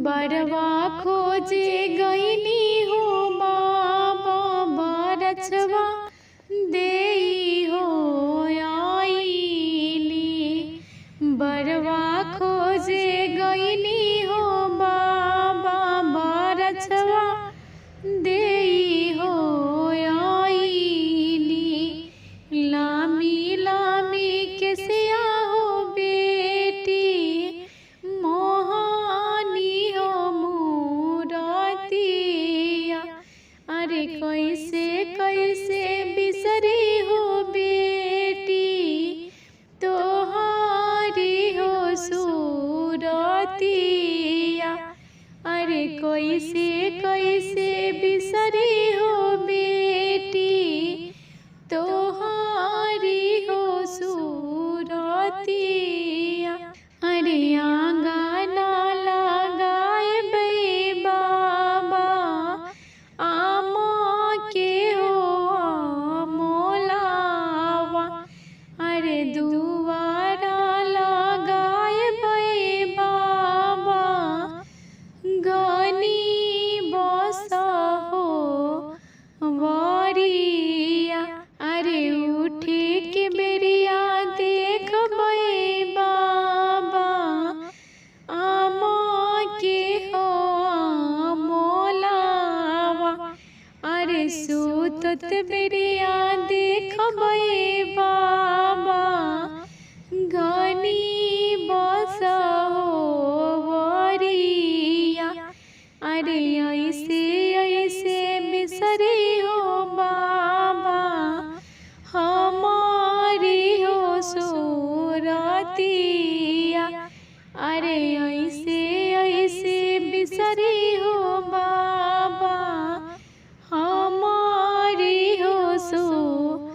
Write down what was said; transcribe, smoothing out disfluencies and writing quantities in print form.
बरवा खोजे गईनी हो बाबा बरछवा देई हो आईली। बरवा खोजे गईनी हो बाबा बरछवा देई हो आईली। लामी लामी केसिया हो बेटी मोहानी हो मूरतिया। अरे कैसे कैसे बिसरी हो बेटी तोहारी हो सूरतिया। अरे कैसे कैसे बिसरी हो बेटी तोहारी हो सूरतिया। अरे आंगना लगाए बे बाबा आमा के हो मोलावा। अरे दुआरा लगाए बे बाबा गनी बस हो वरिया। अरे उठे के बेरिया देख बे बाबा आमा के हो मोलावा। अरे सूतत बेरिया देख बे बाबा घनी बस हो वरिया। अरे ऐसे ऐसे बिसरी हो बाबा हमारी हो सूरतिया। अरे ऐसे ऐसे बिसरी हो बाबा हमारी हो सूरतिया।